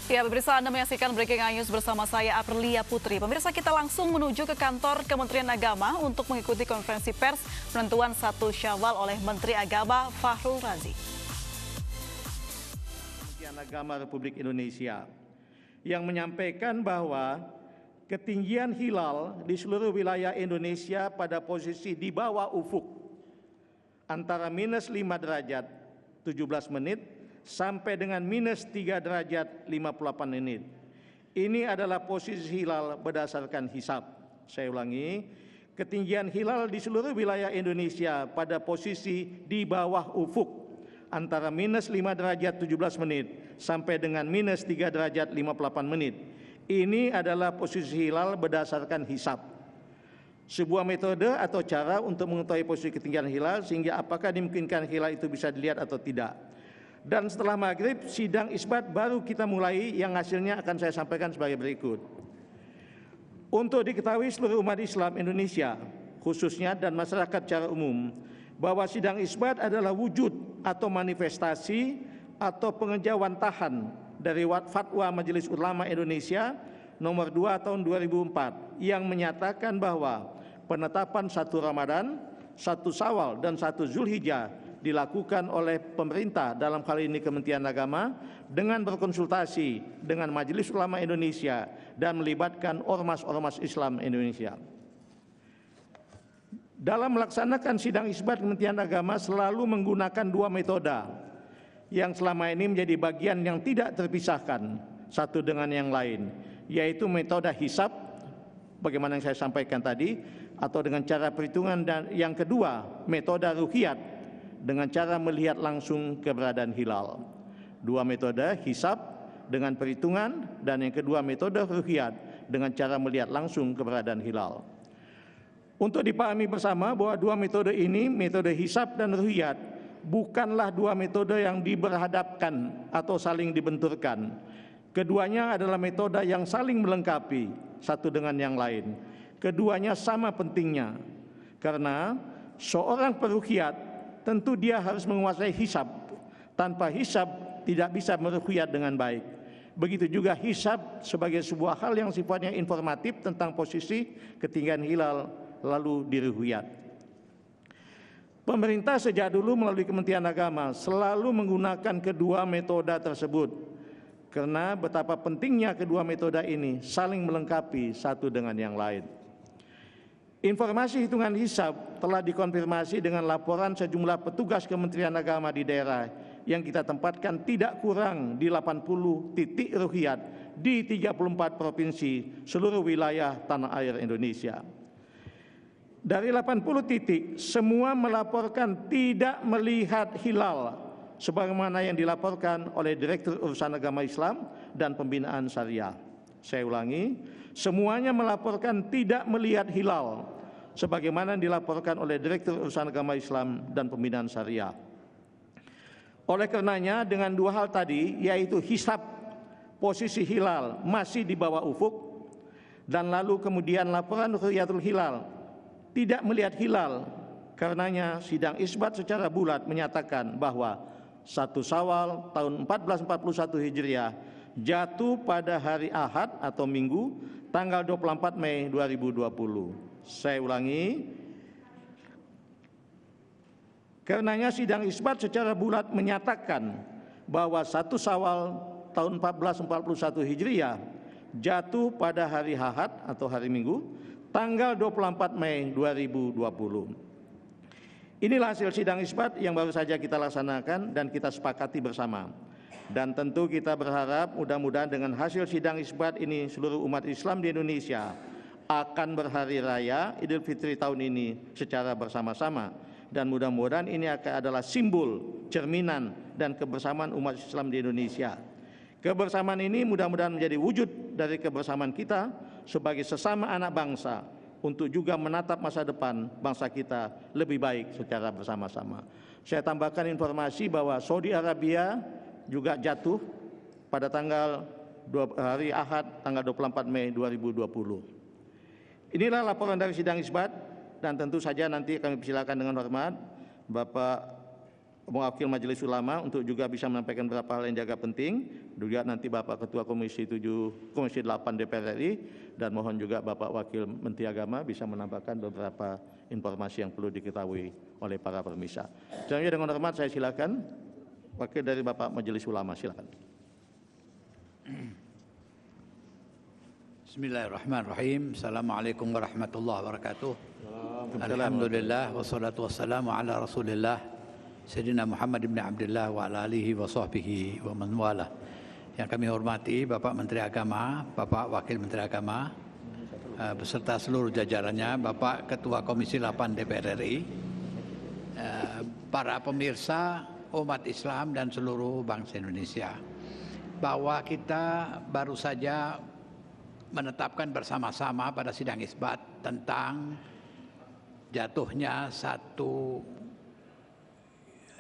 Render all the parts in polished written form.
Ya, pemirsa, Anda menyaksikan Breaking News bersama saya, Aprilia Putri. Pemirsa, kita langsung menuju ke kantor Kementerian Agama untuk mengikuti konferensi pers penentuan 1 Syawal oleh Menteri Agama Fahrul Razi. Kementerian Agama Republik Indonesia yang menyampaikan bahwa ketinggian hilal di seluruh wilayah Indonesia pada posisi di bawah ufuk antara -5 derajat 17 menit sampai dengan -3 derajat 58 menit. Ini adalah posisi hilal berdasarkan hisab. Saya ulangi, ketinggian hilal di seluruh wilayah Indonesia pada posisi di bawah ufuk antara -5 derajat 17 menit sampai dengan -3 derajat 58 menit. Ini adalah posisi hilal berdasarkan hisab. Sebuah metode atau cara untuk mengetahui posisi ketinggian hilal sehingga apakah dimungkinkan hilal itu bisa dilihat atau tidak. Dan setelah maghrib, sidang isbat baru kita mulai yang hasilnya akan saya sampaikan sebagai berikut. Untuk diketahui seluruh umat Islam Indonesia, khususnya dan masyarakat secara umum, bahwa sidang isbat adalah wujud atau manifestasi atau pengejawantahan dari Fatwa Majelis Ulama Indonesia nomor 2 tahun 2004 yang menyatakan bahwa penetapan 1 Ramadan, 1 Syawal dan 1 Zulhijjah dilakukan oleh pemerintah, dalam hal ini Kementerian Agama, dengan berkonsultasi dengan Majelis Ulama Indonesia dan melibatkan ormas-ormas Islam Indonesia. Dalam melaksanakan sidang isbat, Kementerian Agama selalu menggunakan 2 metode yang selama ini menjadi bagian yang tidak terpisahkan satu dengan yang lain, yaitu metode hisab, bagaimana yang saya sampaikan tadi, atau dengan cara perhitungan, dan yang kedua metode ruqyat dengan cara melihat langsung keberadaan hilal. 2 metode, hisab dengan perhitungan, dan yang kedua metode ruqyat dengan cara melihat langsung keberadaan hilal. Untuk dipahami bersama bahwa 2 metode ini, metode hisab dan ruqyat, bukanlah 2 metode yang diberhadapkan atau saling dibenturkan. Keduanya adalah metode yang saling melengkapi satu dengan yang lain. Keduanya sama pentingnya, karena seorang peruqyat tentu dia harus menguasai hisab. Tanpa hisab tidak bisa meruqyat dengan baik. Begitu juga hisab sebagai sebuah hal yang sifatnya informatif tentang posisi ketinggian hilal lalu diruqyat. Pemerintah sejak dulu melalui Kementerian Agama selalu menggunakan kedua metode tersebut karena betapa pentingnya kedua metode ini saling melengkapi satu dengan yang lain. Informasi hitungan hisab telah dikonfirmasi dengan laporan sejumlah petugas Kementerian Agama di daerah yang kita tempatkan tidak kurang di 80 titik ruqyat di 34 provinsi seluruh wilayah tanah air Indonesia. Dari 80 titik, semua melaporkan tidak melihat hilal sebagaimana yang dilaporkan oleh Direktur Urusan Agama Islam dan Pembinaan Syariah. Saya ulangi, semuanya melaporkan tidak melihat hilal sebagaimana dilaporkan oleh Direktur Urusan Agama Islam dan Pembinaan Syariah. Oleh karenanya, dengan 2 hal tadi, yaitu hisab posisi hilal masih di bawah ufuk, dan lalu kemudian laporan ruqyatul hilal tidak melihat hilal, karenanya sidang isbat secara bulat menyatakan bahwa 1 Syawal tahun 1441 Hijriah jatuh pada hari Ahad atau Minggu tanggal 24 Mei 2020. Saya ulangi, karenanya sidang isbat secara bulat menyatakan bahwa 1 Syawal tahun 1441 Hijriah jatuh pada hari Ahad atau hari Minggu tanggal 24 Mei 2020. Inilah hasil sidang isbat yang baru saja kita laksanakan dan kita sepakati bersama. Dan tentu kita berharap mudah-mudahan dengan hasil sidang isbat ini seluruh umat Islam di Indonesia akan berhari raya Idul Fitri tahun ini secara bersama-sama, dan mudah-mudahan ini akan adalah simbol, cerminan dan kebersamaan umat Islam di Indonesia. Kebersamaan ini mudah-mudahan menjadi wujud dari kebersamaan kita sebagai sesama anak bangsa untuk juga menatap masa depan bangsa kita lebih baik secara bersama-sama. Saya tambahkan informasi bahwa Saudi Arabia juga jatuh pada tanggal hari Ahad tanggal 24 Mei 2020. Inilah laporan dari sidang isbat, dan tentu saja nanti kami persilakan dengan hormat Bapak Mewakil Majelis Ulama untuk juga bisa menyampaikan beberapa hal yang jaga penting. juga nanti Bapak Ketua Komisi 8 DPR RI, dan mohon juga Bapak Wakil Menteri Agama bisa menambahkan beberapa informasi yang perlu diketahui oleh para pemirsa. Selanjutnya dengan hormat saya silakan wakil dari Bapak Majelis Ulama, silakan. Bismillahirrahmanirrahim. Assalamualaikum warahmatullahi wabarakatuh. Alhamdulillah wassalatu wassalamu ala Rasulillah Sayyidina Muhammad ibn Abdullah wa ala alihi wa sahbihi wa man wala. Yang kami hormati Bapak Menteri Agama, Bapak Wakil Menteri Agama, beserta seluruh jajarannya, Bapak Ketua Komisi 8 DPR RI, para pemirsa umat Islam dan seluruh bangsa Indonesia, bahwa kita baru saja menetapkan bersama-sama pada sidang isbat tentang jatuhnya 1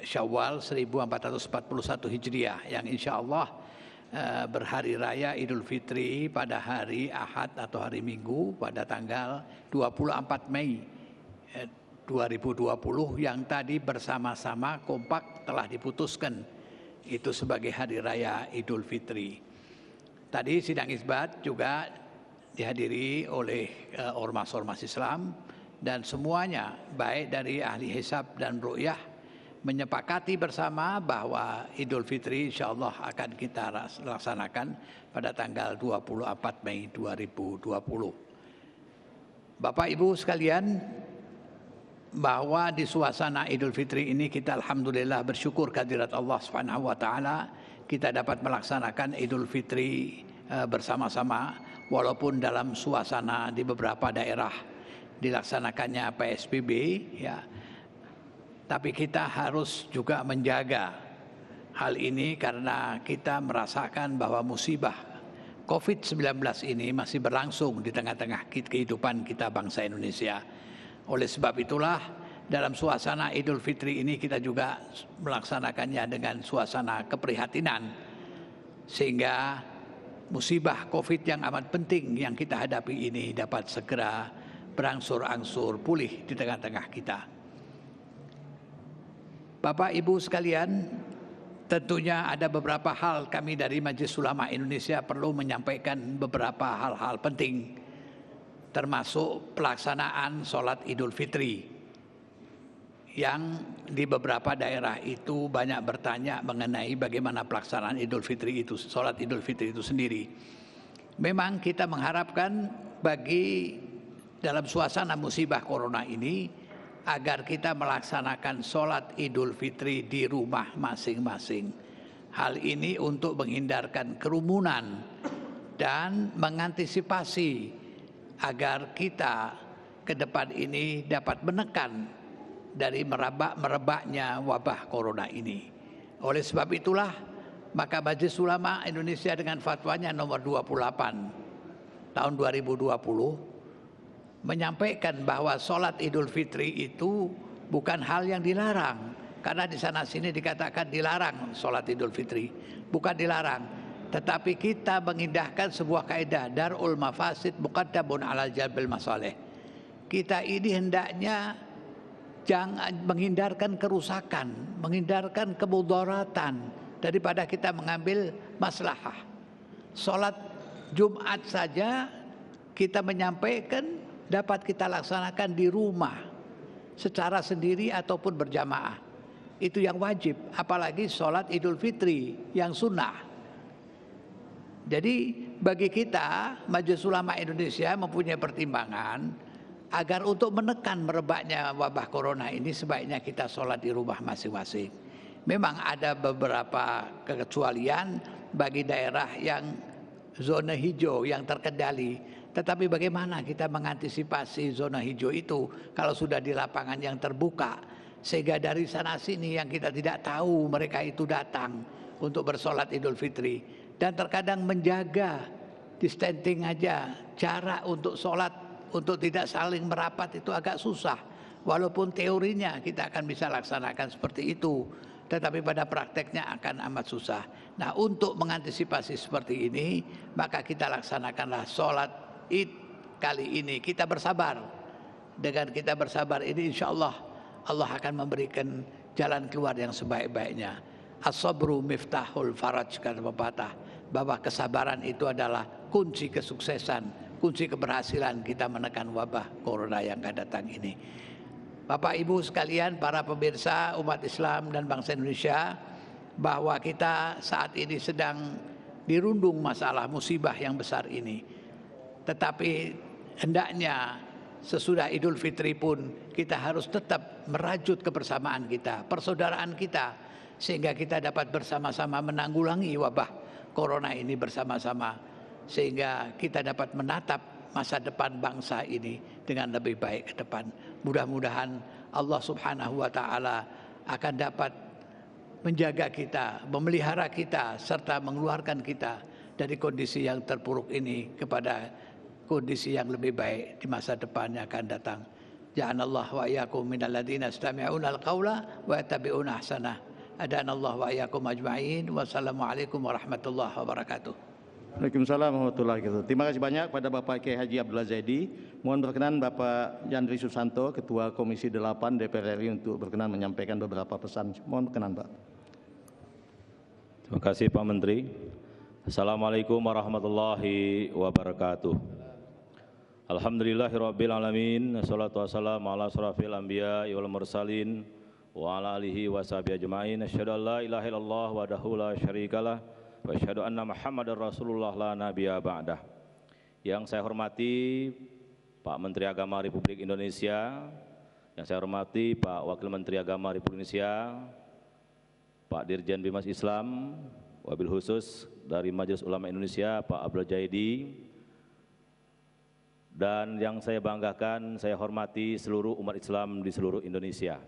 Syawal 1441 Hijriah yang insya Allah berhari raya Idul Fitri pada hari Ahad atau hari Minggu pada tanggal 24 Mei 2020 yang tadi bersama-sama kompak telah diputuskan itu sebagai hari raya Idul Fitri. Tadi sidang isbat juga dihadiri oleh ormas-ormas Islam dan semuanya baik dari ahli hisab dan ru'yah menyepakati bersama bahwa Idul Fitri insyaallah akan kita laksanakan pada tanggal 24 Mei 2020. Bapak Ibu sekalian, bahwa di suasana Idul Fitri ini kita alhamdulillah bersyukur kehadirat Allah Subhanahu wa taala, kita dapat melaksanakan Idul Fitri bersama-sama walaupun dalam suasana di beberapa daerah dilaksanakannya PSBB ya. Tapi kita harus juga menjaga hal ini karena kita merasakan bahwa musibah COVID-19 ini masih berlangsung di tengah-tengah kehidupan kita bangsa Indonesia. Oleh sebab itulah dalam suasana Idul Fitri ini kita juga melaksanakannya dengan suasana keprihatinan sehingga musibah COVID yang amat penting yang kita hadapi ini dapat segera berangsur-angsur pulih di tengah-tengah kita. Bapak Ibu sekalian, tentunya ada beberapa hal kami dari Majelis Ulama Indonesia perlu menyampaikan beberapa hal-hal penting, termasuk pelaksanaan sholat Idul Fitri yang di beberapa daerah itu banyak bertanya mengenai bagaimana pelaksanaan Idul Fitri itu, sholat Idul Fitri itu sendiri. Memang kita mengharapkan bagi dalam suasana musibah corona ini agar kita melaksanakan sholat Idul Fitri di rumah masing-masing. Hal ini untuk menghindarkan kerumunan dan mengantisipasi agar kita ke depan ini dapat menekan dari merebaknya wabah corona ini. Oleh sebab itulah maka Majelis Ulama Indonesia dengan fatwanya nomor 28 tahun 2020 menyampaikan bahwa sholat Idul Fitri itu bukan hal yang dilarang. Karena di sana sini dikatakan dilarang sholat Idul Fitri. Bukan dilarang. Tetapi kita mengindahkan sebuah kaidah. Dar'ul mafasid muqaddamun ala jalbil masalih. Kita ini hendaknya jangan menghindarkan kerusakan, menghindarkan kemudaratan daripada kita mengambil maslahah. Sholat Jumat saja kita menyampaikan dapat kita laksanakan di rumah secara sendiri ataupun berjamaah. Itu yang wajib, apalagi sholat Idul Fitri yang sunnah. Jadi bagi kita Majelis Ulama Indonesia mempunyai pertimbangan agar untuk menekan merebaknya wabah corona ini sebaiknya kita sholat di rumah masing-masing. Memang ada beberapa kekecualian bagi daerah yang zona hijau yang terkendali. Tetapi bagaimana kita mengantisipasi zona hijau itu kalau sudah di lapangan yang terbuka. Sehingga dari sana sini yang kita tidak tahu mereka itu datang untuk bersolat Idul Fitri. Dan terkadang menjaga distancing aja, cara untuk solat, untuk tidak saling merapat itu agak susah. Walaupun teorinya kita akan bisa laksanakan seperti itu. Tetapi pada prakteknya akan amat susah. Nah untuk mengantisipasi seperti ini maka kita laksanakanlah solat Id kali ini. Kita bersabar. Dengan kita bersabar ini insya Allah Allah akan memberikan jalan keluar yang sebaik-baiknya. As-sabru miftahul faraj kata pepatah. bahwa kesabaran itu adalah kunci kesuksesan, kunci keberhasilan kita menekan wabah corona yang akan datang ini. Bapak Ibu sekalian, para pemirsa umat Islam dan bangsa Indonesia, bahwa kita saat ini sedang dirundung masalah musibah yang besar ini. Tetapi hendaknya sesudah Idul Fitri pun kita harus tetap merajut kebersamaan kita, persaudaraan kita, sehingga kita dapat bersama-sama menanggulangi wabah corona ini bersama-sama, sehingga kita dapat menatap masa depan bangsa ini dengan lebih baik ke depan. Mudah-mudahan Allah Subhanahu wa Ta'ala akan dapat menjaga kita, memelihara kita, serta mengeluarkan kita dari kondisi yang terpuruk ini kepada kondisi yang lebih baik di masa depan yang akan datang. Ja'anallahu wa iyyakum minal ladzina yastami'una al-qaula wa yattabi'una ahsanah. Adanallahu wa iyyakum ajma'in. Wassalamualaikum warahmatullahi wabarakatuh. Waalaikumsalam warahmatullahi wabarakatuh. Terima kasih banyak pada Bapak Kiai Haji Abdullah Zaidi. Mohon berkenan Bapak Yandri Susanto, Ketua Komisi 8 DPR RI untuk berkenan menyampaikan beberapa pesan. Mohon berkenan, Pak. Terima kasih Pak Menteri. Assalamualaikum warahmatullahi wabarakatuh. Alhamdulillahirabbil alamin. Wassalatu wassalamu ala asrofil anbiya wal mursalin wa ala alihi washabihi ajmain. Asyhadu an la ilaha illallah wahdahu la syarikalah wa asyhadu anna Muhammadar Rasulullah la nabiyya ba'dah. Yang saya hormati Pak Menteri Agama Republik Indonesia, yang saya hormati Pak Wakil Menteri Agama Republik Indonesia, Pak Dirjen Bimas Islam, wabil khusus dari Majelis Ulama Indonesia Pak Abdullah Zaidi, dan yang saya banggakan, saya hormati seluruh umat Islam di seluruh Indonesia.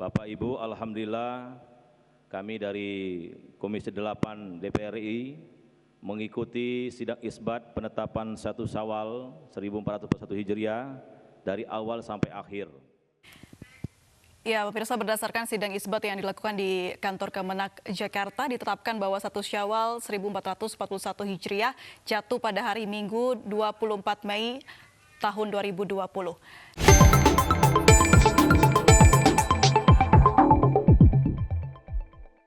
Bapak Ibu, alhamdulillah kami dari Komisi 8 DPR RI mengikuti sidang isbat penetapan 1 Syawal 1441 Hijriah dari awal sampai akhir. Ya, pemirsa, berdasarkan sidang isbat yang dilakukan di kantor Kemenak Jakarta, ditetapkan bahwa 1 Syawal 1441 Hijriah jatuh pada hari Minggu 24 Mei tahun 2020.